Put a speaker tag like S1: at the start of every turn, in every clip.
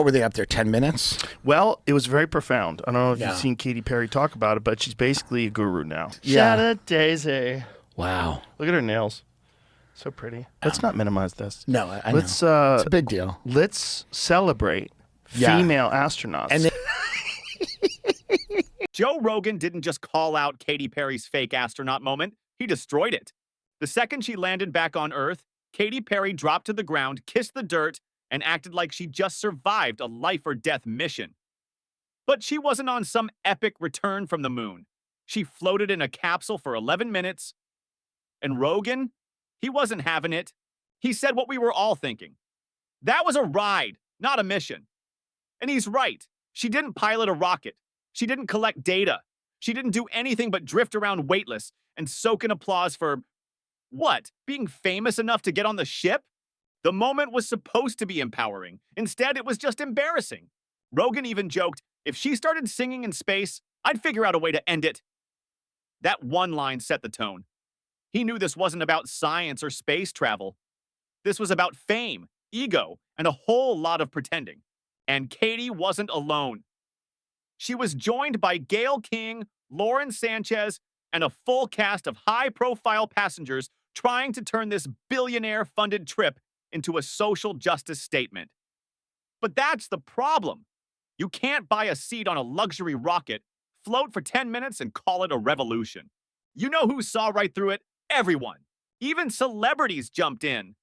S1: What were they up there, 10 minutes?
S2: Well, it was very profound. I don't know if
S1: Yeah.
S2: you've seen Katy Perry talk about it, but she's basically a guru now.
S1: Yeah.
S2: Shout out Daisy.
S1: Wow.
S2: Look at her nails. So pretty. Let's not minimize this.
S1: No, I know.
S2: Let's
S1: It's a big deal.
S2: let's celebrate
S1: Yeah.
S2: female astronauts.
S1: And
S3: Joe Rogan didn't just call out Katy Perry's fake astronaut moment, he destroyed it. The second she landed back on Earth, Katy Perry dropped to the ground, kissed the dirt, and acted like she just survived a life-or-death mission. But she wasn't on some epic return from the moon. She floated in a capsule for 11 minutes. And Rogan, he wasn't having it. He said what we were all thinking. That was a ride, not a mission. And he's right. She didn't pilot a rocket. She didn't collect data. She didn't do anything but drift around weightless and soak in applause for, what, being famous enough to get on the ship? The moment was supposed to be empowering. Instead, it was just embarrassing. Rogan even joked, if she started singing in space, I'd figure out a way to end it. That one line set the tone. He knew this wasn't about science or space travel. This was about fame, ego, and a whole lot of pretending. And Katy wasn't alone. She was joined by Gayle King, Lauren Sanchez, and a full cast of high-profile passengers trying to turn this billionaire-funded trip into a social justice statement. But that's the problem. You can't buy a seat on a luxury rocket, float for 10 minutes, and call it a revolution. You know who saw right through it? Everyone. Even celebrities jumped in.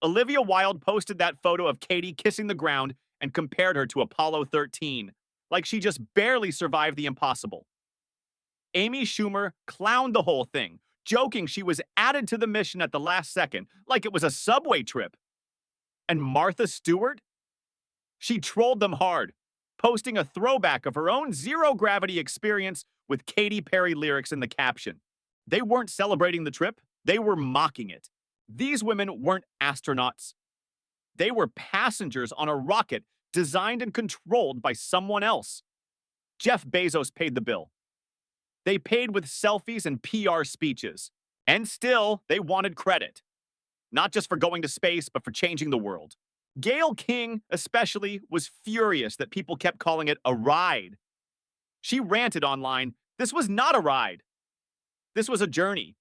S3: Olivia Wilde posted that photo of Katy kissing the ground and compared her to Apollo 13, like she just barely survived the impossible. Amy Schumer clowned the whole thing, joking she was added to the mission at the last second, like it was a subway trip. And Martha Stewart? She trolled them hard, posting a throwback of her own zero-gravity experience with Katy Perry lyrics in the caption. They weren't celebrating the trip, they were mocking it. These women weren't astronauts. They were passengers on a rocket designed and controlled by someone else. Jeff Bezos paid the bill. They paid with selfies and PR speeches. And still, they wanted credit. Not just for going to space, but for changing the world. Gayle King, especially, was furious that people kept calling it a ride. She ranted online, this was not a ride. This was a journey.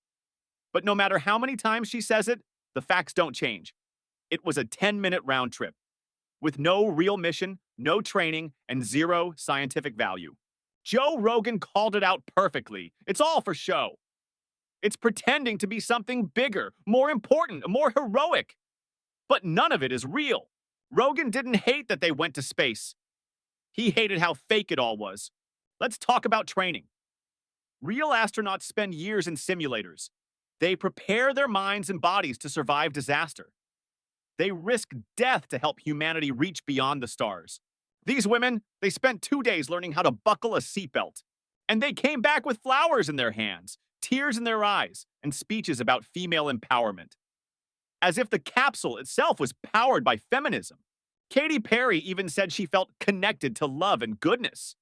S3: But no matter how many times she says it, the facts don't change. It was a 10-minute round trip, with no real mission, no training, and zero scientific value. Joe Rogan called it out perfectly. It's all for show. It's pretending to be something bigger, more important, more heroic. But none of it is real. Rogan didn't hate that they went to space. He hated how fake it all was. Let's talk about training. Real astronauts spend years in simulators. They prepare their minds and bodies to survive disaster. They risk death to help humanity reach beyond the stars. These women, they spent 2 days learning how to buckle a seatbelt. And they came back with flowers in their hands, tears in their eyes, and speeches about female empowerment. As if the capsule itself was powered by feminism. Katy Perry even said she felt connected to love and goodness,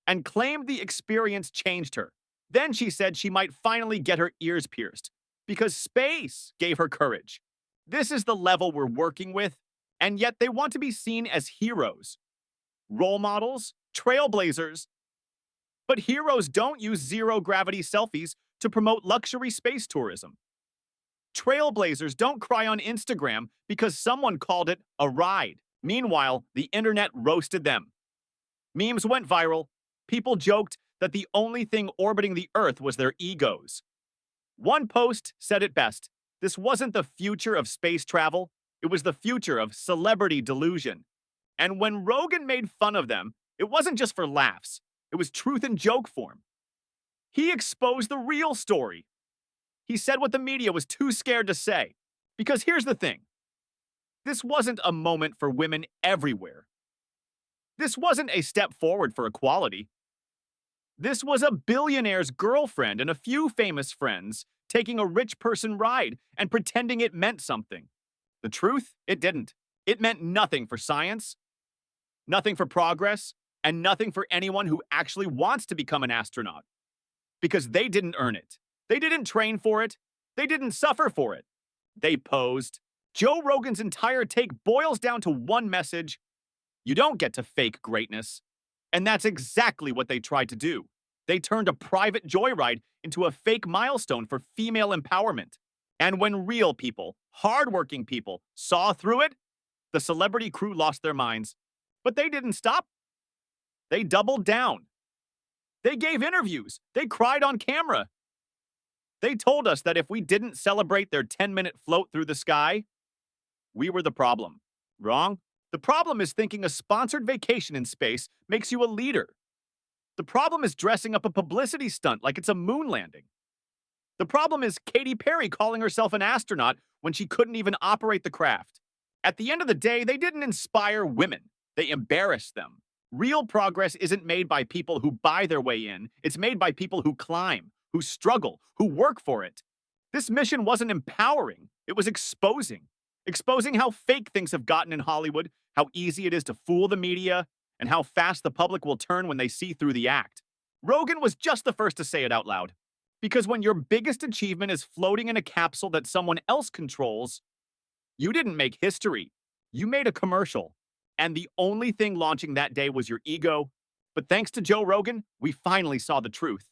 S3: and claimed the experience changed her. Then she said she might finally get her ears pierced, because space gave her courage. This is the level we're working with, and yet they want to be seen as heroes. Role models, trailblazers. But heroes don't use zero-gravity selfies to promote luxury space tourism. Trailblazers don't cry on Instagram because someone called it a ride. Meanwhile, the internet roasted them. Memes went viral. People joked that the only thing orbiting the Earth was their egos. One post said it best. This wasn't the future of space travel. It was the future of celebrity delusion. And when Rogan made fun of them, it wasn't just for laughs. It was truth in joke form. He exposed the real story. He said what the media was too scared to say. Because here's the thing. This wasn't a moment for women everywhere. This wasn't a step forward for equality. This was a billionaire's girlfriend and a few famous friends taking a rich person ride and pretending it meant something. The truth, it didn't. It meant nothing for science, nothing for progress, and nothing for anyone who actually wants to become an astronaut. Because they didn't earn it. They didn't train for it. They didn't suffer for it. They posed. Joe Rogan's entire take boils down to one message. You don't get to fake greatness. And that's exactly what they tried to do. They turned a private joyride into a fake milestone for female empowerment. And when real people, hardworking people, saw through it, the celebrity crew lost their minds. But they didn't stop. They doubled down. They gave interviews. They cried on camera. They told us that if we didn't celebrate their 10-minute float through the sky, we were the problem. Wrong? The problem is thinking a sponsored vacation in space makes you a leader. The problem is dressing up a publicity stunt like it's a moon landing. The problem is Katy Perry calling herself an astronaut when she couldn't even operate the craft. At the end of the day, they didn't inspire women. They embarrassed them. Real progress isn't made by people who buy their way in. It's made by people who climb, who struggle, who work for it. This mission wasn't empowering. It was exposing. Exposing how fake things have gotten in Hollywood, how easy it is to fool the media, and how fast the public will turn when they see through the act. Rogan was just the first to say it out loud. Because when your biggest achievement is floating in a capsule that someone else controls, you didn't make history. You made a commercial. And the only thing launching that day was your ego. But thanks to Joe Rogan, we finally saw the truth.